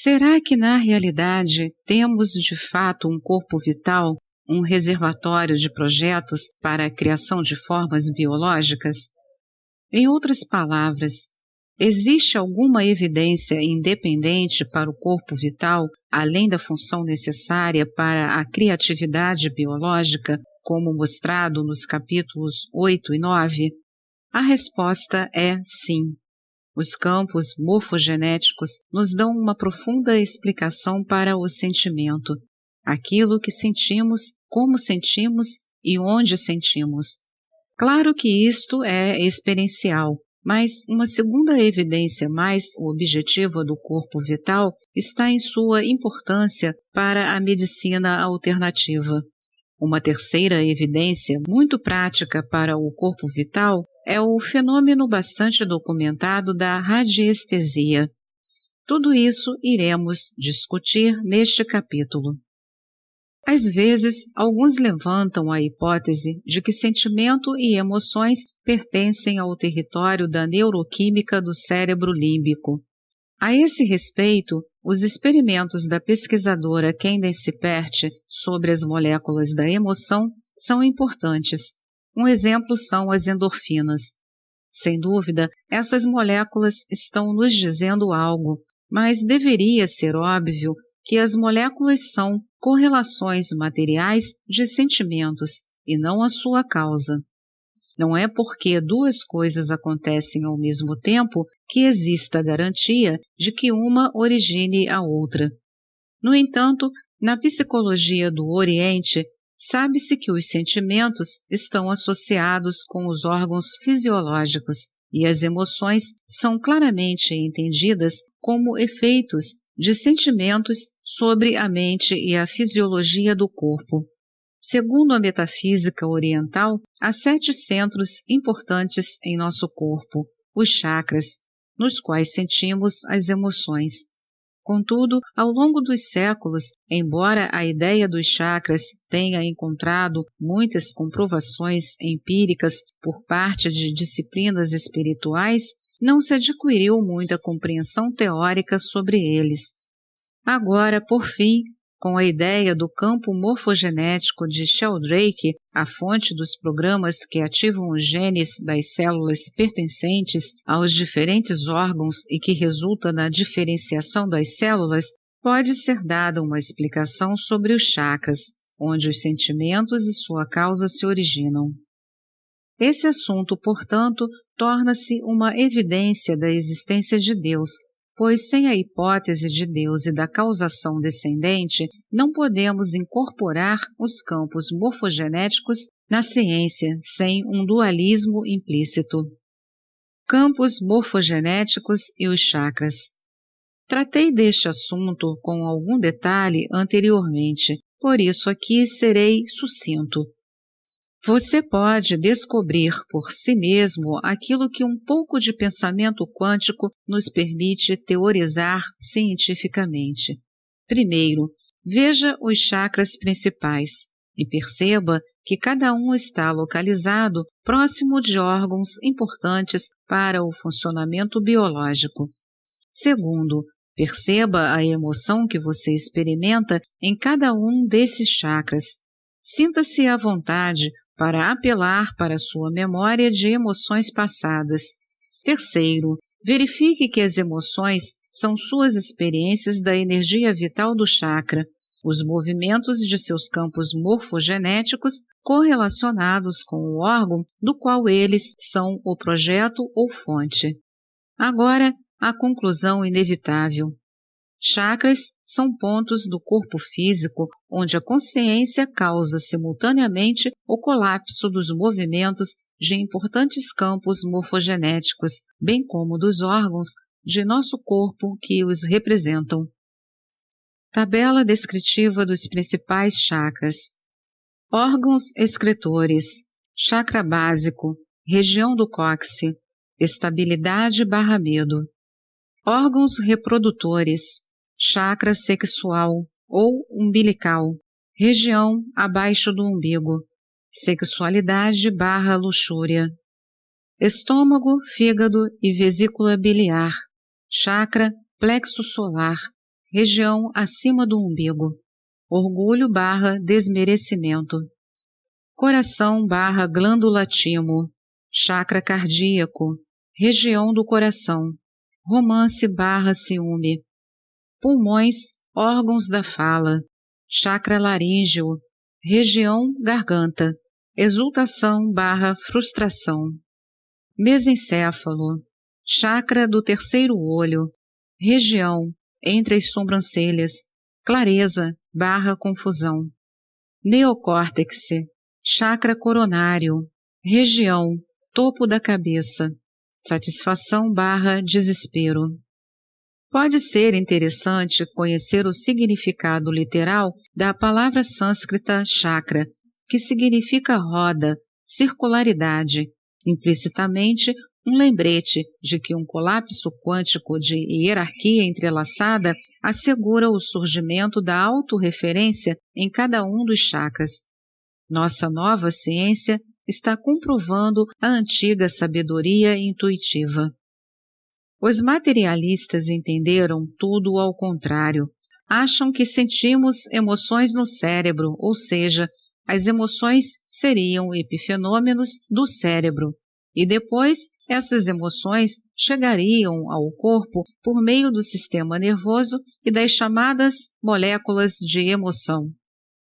Será que na realidade temos de fato um corpo vital, um reservatório de projetos para a criação de formas biológicas? Em outras palavras, existe alguma evidência independente para o corpo vital, além da função necessária para a criatividade biológica, como mostrado nos capítulos 8 e 9? A resposta é sim. Os campos morfogenéticos nos dão uma profunda explicação para o sentimento, aquilo que sentimos, como sentimos e onde sentimos. Claro que isto é experiencial, mas uma segunda evidência mais objetiva do corpo vital está em sua importância para a medicina alternativa. Uma terceira evidência muito prática para o corpo vital é o fenômeno bastante documentado da radiestesia. Tudo isso iremos discutir neste capítulo. Às vezes, alguns levantam a hipótese de que sentimento e emoções pertencem ao território da neuroquímica do cérebro límbico. A esse respeito, os experimentos da pesquisadora Candace Pert sobre as moléculas da emoção são importantes. Um exemplo são as endorfinas. Sem dúvida, essas moléculas estão nos dizendo algo, mas deveria ser óbvio que as moléculas são correlações materiais de sentimentos e não a sua causa. Não é porque duas coisas acontecem ao mesmo tempo que exista garantia de que uma origine a outra. No entanto, na psicologia do Oriente, sabe-se que os sentimentos estão associados com os órgãos fisiológicos e as emoções são claramente entendidas como efeitos de sentimentos sobre a mente e a fisiologia do corpo. Segundo a metafísica oriental, há 7 centros importantes em nosso corpo, os chakras, nos quais sentimos as emoções. Contudo, ao longo dos séculos, embora a ideia dos chakras tenha encontrado muitas comprovações empíricas por parte de disciplinas espirituais, não se adquiriu muita compreensão teórica sobre eles. Agora, por fim, com a ideia do campo morfogenético de Sheldrake, a fonte dos programas que ativam os genes das células pertencentes aos diferentes órgãos e que resulta na diferenciação das células, pode ser dada uma explicação sobre os chakras, onde os sentimentos e sua causa se originam. Esse assunto, portanto, torna-se uma evidência da existência de Deus, pois sem a hipótese de Deus e da causação descendente, não podemos incorporar os campos morfogenéticos na ciência sem um dualismo implícito. Campos morfogenéticos e os chakras. Tratei deste assunto com algum detalhe anteriormente, por isso aqui serei sucinto. Você pode descobrir por si mesmo aquilo que um pouco de pensamento quântico nos permite teorizar cientificamente. Primeiro, veja os chakras principais e perceba que cada um está localizado próximo de órgãos importantes para o funcionamento biológico. Segundo, perceba a emoção que você experimenta em cada um desses chakras. Sinta-se à vontade para apelar para sua memória de emoções passadas. Terceiro, verifique que as emoções são suas experiências da energia vital do chakra, os movimentos de seus campos morfogenéticos correlacionados com o órgão do qual eles são o projeto ou fonte. Agora, a conclusão inevitável. Chakras são pontos do corpo físico onde a consciência causa simultaneamente o colapso dos movimentos de importantes campos morfogenéticos, bem como dos órgãos de nosso corpo que os representam. Tabela descritiva dos principais chakras. Órgãos excretores. Chakra básico, região do cóccix, estabilidade/medo. Órgãos reprodutores. Chakra sexual ou umbilical, região abaixo do umbigo, sexualidade/luxúria. Estômago, fígado e vesícula biliar, chakra plexo solar, região acima do umbigo. Orgulho/desmerecimento. Coração/glândula timo. Chakra cardíaco, região do coração. Romance/ciúme. Pulmões, órgãos da fala. Chakra laríngeo, região garganta. Exultação/frustração. Mesencéfalo, chakra do terceiro olho, região entre as sobrancelhas. Clareza/confusão. Neocórtex, chakra coronário, região topo da cabeça. Satisfação/desespero. Pode ser interessante conhecer o significado literal da palavra sânscrita chakra, que significa roda, circularidade, implicitamente um lembrete de que um colapso quântico de hierarquia entrelaçada assegura o surgimento da autorreferência em cada um dos chakras. Nossa nova ciência está comprovando a antiga sabedoria intuitiva. Os materialistas entenderam tudo ao contrário. Acham que sentimos emoções no cérebro, ou seja, as emoções seriam epifenômenos do cérebro, e depois essas emoções chegariam ao corpo por meio do sistema nervoso e das chamadas moléculas de emoção.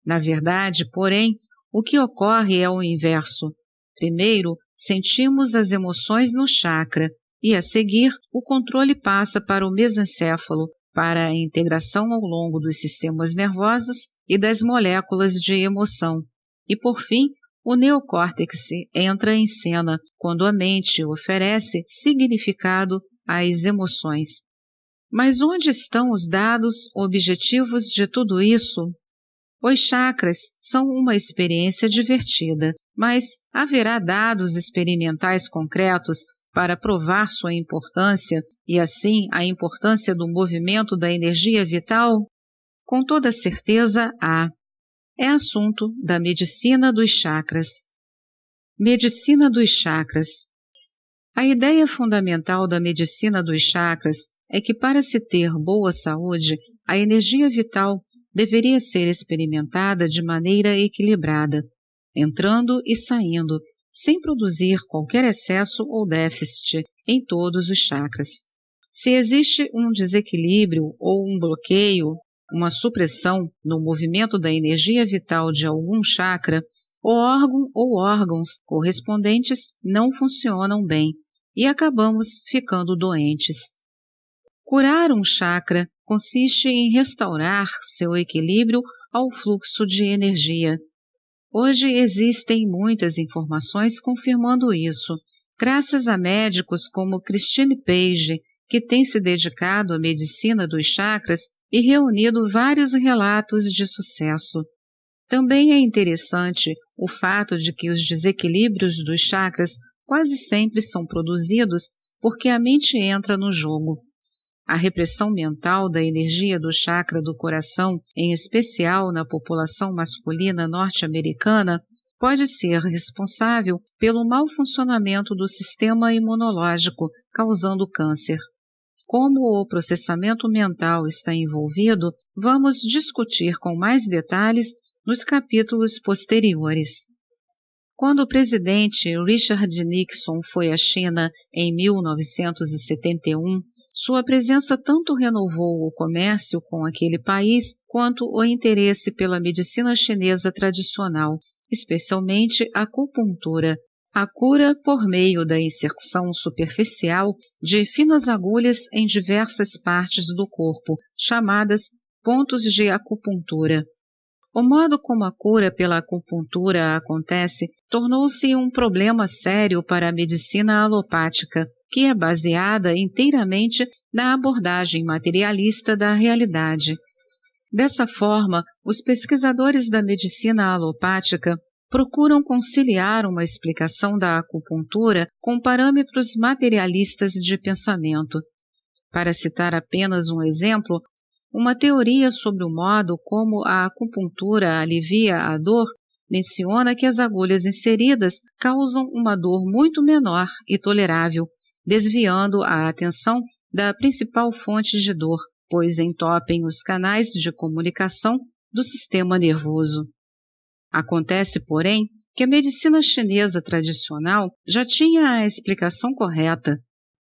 Na verdade, porém, o que ocorre é o inverso. Primeiro, sentimos as emoções no chakra, e a seguir o controle passa para o mesencéfalo, para a integração ao longo dos sistemas nervosos e das moléculas de emoção. E por fim, o neocórtex entra em cena quando a mente oferece significado às emoções. Mas onde estão os dados objetivos de tudo isso? Os chakras são uma experiência divertida, mas haverá dados experimentais concretos para provar sua importância e, assim, a importância do movimento da energia vital? Com toda certeza há. É assunto da medicina dos chakras. Medicina dos chakras. A ideia fundamental da medicina dos chakras é que, para se ter boa saúde, a energia vital deveria ser experimentada de maneira equilibrada, entrando e saindo, sem produzir qualquer excesso ou déficit em todos os chakras. Se existe um desequilíbrio ou um bloqueio, uma supressão no movimento da energia vital de algum chakra, o órgão ou órgãos correspondentes não funcionam bem e acabamos ficando doentes. Curar um chakra consiste em restaurar seu equilíbrio ao fluxo de energia. Hoje existem muitas informações confirmando isso, graças a médicos como Christine Page, que tem se dedicado à medicina dos chakras e reunido vários relatos de sucesso. Também é interessante o fato de que os desequilíbrios dos chakras quase sempre são produzidos porque a mente entra no jogo. A repressão mental da energia do chakra do coração, em especial na população masculina norte-americana, pode ser responsável pelo mau funcionamento do sistema imunológico, causando câncer. Como o processamento mental está envolvido, vamos discutir com mais detalhes nos capítulos posteriores. Quando o presidente Richard Nixon foi à China em 1971, sua presença tanto renovou o comércio com aquele país quanto o interesse pela medicina chinesa tradicional, especialmente a acupuntura, a cura por meio da inserção superficial de finas agulhas em diversas partes do corpo, chamadas pontos de acupuntura. O modo como a cura pela acupuntura acontece tornou-se um problema sério para a medicina alopática, que é baseada inteiramente na abordagem materialista da realidade. Dessa forma, os pesquisadores da medicina alopática procuram conciliar uma explicação da acupuntura com parâmetros materialistas de pensamento. Para citar apenas um exemplo, uma teoria sobre o modo como a acupuntura alivia a dor menciona que as agulhas inseridas causam uma dor muito menor e tolerável, desviando a atenção da principal fonte de dor, pois entopem os canais de comunicação do sistema nervoso. Acontece, porém, que a medicina chinesa tradicional já tinha a explicação correta: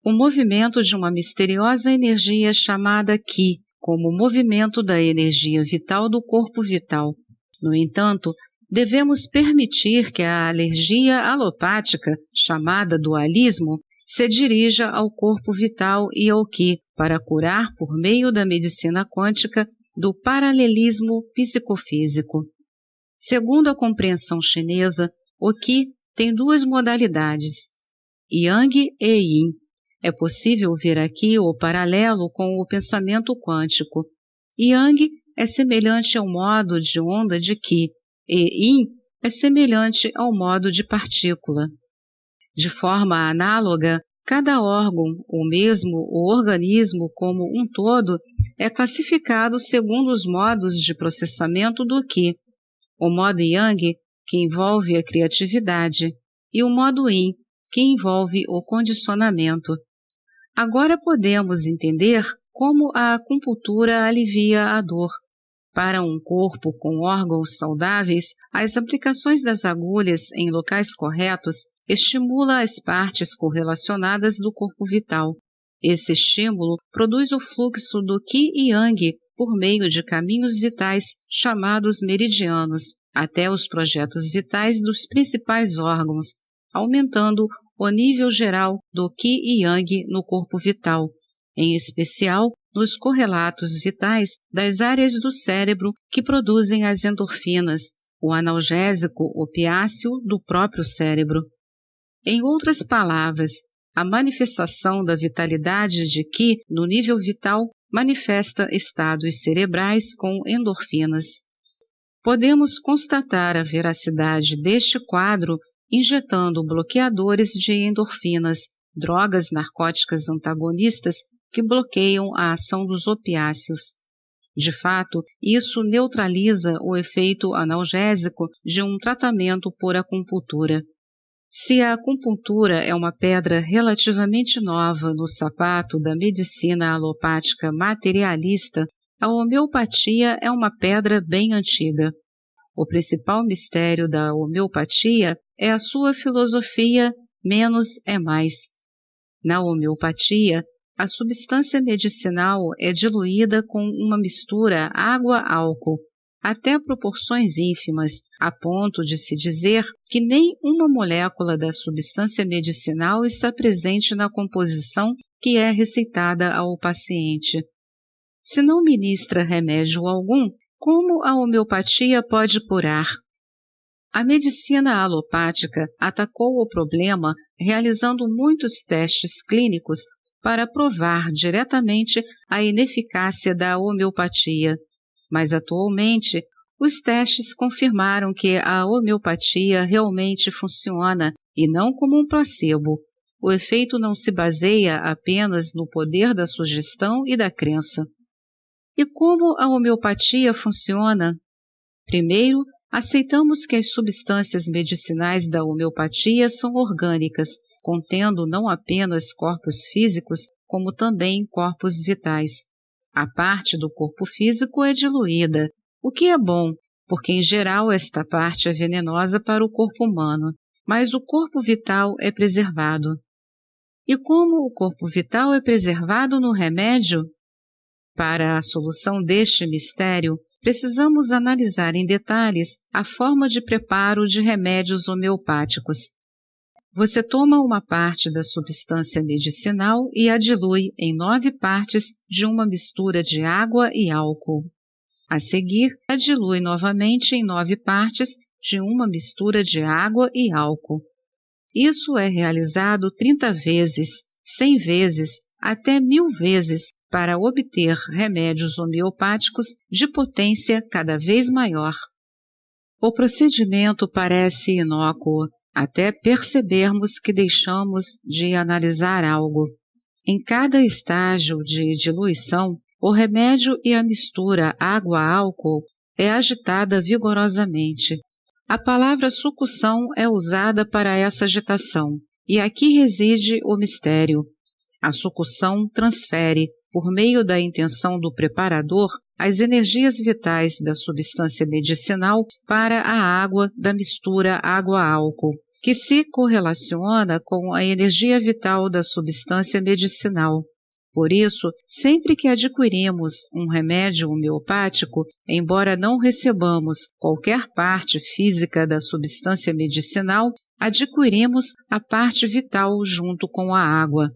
o movimento de uma misteriosa energia chamada Qi, como o movimento da energia vital do corpo vital. No entanto, devemos permitir que a alergia alopática, chamada dualismo, se dirija ao corpo vital e ao Qi para curar por meio da medicina quântica do paralelismo psicofísico. Segundo a compreensão chinesa, o Qi tem duas modalidades, Yang e Yin. É possível ver aqui o paralelo com o pensamento quântico. Yang é semelhante ao modo de onda de Qi, e Yin é semelhante ao modo de partícula. De forma análoga, cada órgão, ou mesmo o organismo como um todo, é classificado segundo os modos de processamento do Qi. O modo Yang, que envolve a criatividade, e o modo Yin, que envolve o condicionamento. Agora podemos entender como a acupuntura alivia a dor. Para um corpo com órgãos saudáveis, as aplicações das agulhas em locais corretos estimula as partes correlacionadas do corpo vital. Esse estímulo produz o fluxo do Qi e Yang por meio de caminhos vitais chamados meridianos, até os projetos vitais dos principais órgãos, aumentando o nível geral do Qi e Yang no corpo vital, em especial nos correlatos vitais das áreas do cérebro que produzem as endorfinas, o analgésico opiáceo do próprio cérebro. Em outras palavras, a manifestação da vitalidade de Qi no nível vital manifesta estados cerebrais com endorfinas. Podemos constatar a veracidade deste quadro injetando bloqueadores de endorfinas, drogas narcóticas antagonistas que bloqueiam a ação dos opiáceos. De fato, isso neutraliza o efeito analgésico de um tratamento por acupuntura. Se a acupuntura é uma pedra relativamente nova no sapato da medicina alopática materialista, a homeopatia é uma pedra bem antiga. O principal mistério da homeopatia é a sua filosofia menos é mais. Na homeopatia, a substância medicinal é diluída com uma mistura água-álcool, até proporções ínfimas, a ponto de se dizer que nem uma molécula da substância medicinal está presente na composição que é receitada ao paciente. Se não ministra remédio algum, como a homeopatia pode curar? A medicina alopática atacou o problema realizando muitos testes clínicos para provar diretamente a ineficácia da homeopatia. Mas atualmente, os testes confirmaram que a homeopatia realmente funciona e não como um placebo. O efeito não se baseia apenas no poder da sugestão e da crença. E como a homeopatia funciona? Primeiro, aceitamos que as substâncias medicinais da homeopatia são orgânicas, contendo não apenas corpos físicos, como também corpos vitais. A parte do corpo físico é diluída, o que é bom, porque em geral esta parte é venenosa para o corpo humano, mas o corpo vital é preservado. E como o corpo vital é preservado no remédio? Para a solução deste mistério, precisamos analisar em detalhes a forma de preparo de remédios homeopáticos. Você toma uma parte da substância medicinal e a dilui em 9 partes de uma mistura de água e álcool. A seguir, a dilui novamente em 9 partes de uma mistura de água e álcool. Isso é realizado 30 vezes, 100 vezes, até 1000 vezes, para obter remédios homeopáticos de potência cada vez maior. O procedimento parece inócuo, até percebermos que deixamos de analisar algo. Em cada estágio de diluição, o remédio e a mistura água-álcool é agitada vigorosamente. A palavra sucção é usada para essa agitação, e aqui reside o mistério. A sucção transfere, por meio da intenção do preparador, as energias vitais da substância medicinal para a água da mistura água-álcool, que se correlaciona com a energia vital da substância medicinal. Por isso, sempre que adquirimos um remédio homeopático, embora não recebamos qualquer parte física da substância medicinal, adquirimos a parte vital junto com a água.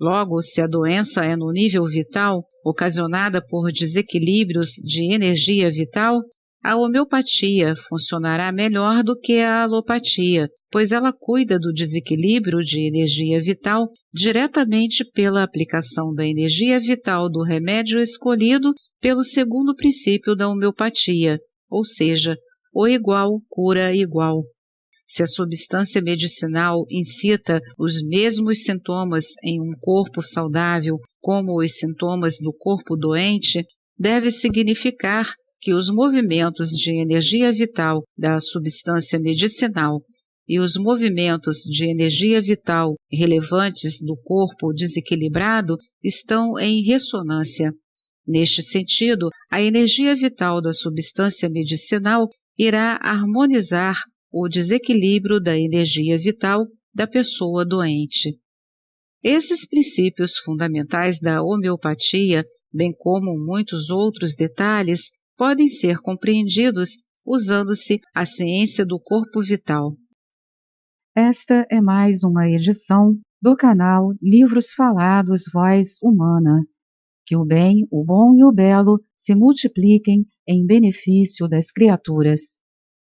Logo, se a doença é no nível vital, ocasionada por desequilíbrios de energia vital, a homeopatia funcionará melhor do que a alopatia, pois ela cuida do desequilíbrio de energia vital diretamente pela aplicação da energia vital do remédio escolhido pelo segundo princípio da homeopatia, ou seja, o igual cura igual. Se a substância medicinal incita os mesmos sintomas em um corpo saudável como os sintomas do corpo doente, deve significar que os movimentos de energia vital da substância medicinal e os movimentos de energia vital relevantes do corpo desequilibrado estão em ressonância. Neste sentido, a energia vital da substância medicinal irá harmonizar o desequilíbrio da energia vital da pessoa doente. Esses princípios fundamentais da homeopatia, bem como muitos outros detalhes, podem ser compreendidos usando-se a ciência do corpo vital. Esta é mais uma edição do canal Livros Falados Voz Humana. Que o bem, o bom e o belo se multipliquem em benefício das criaturas.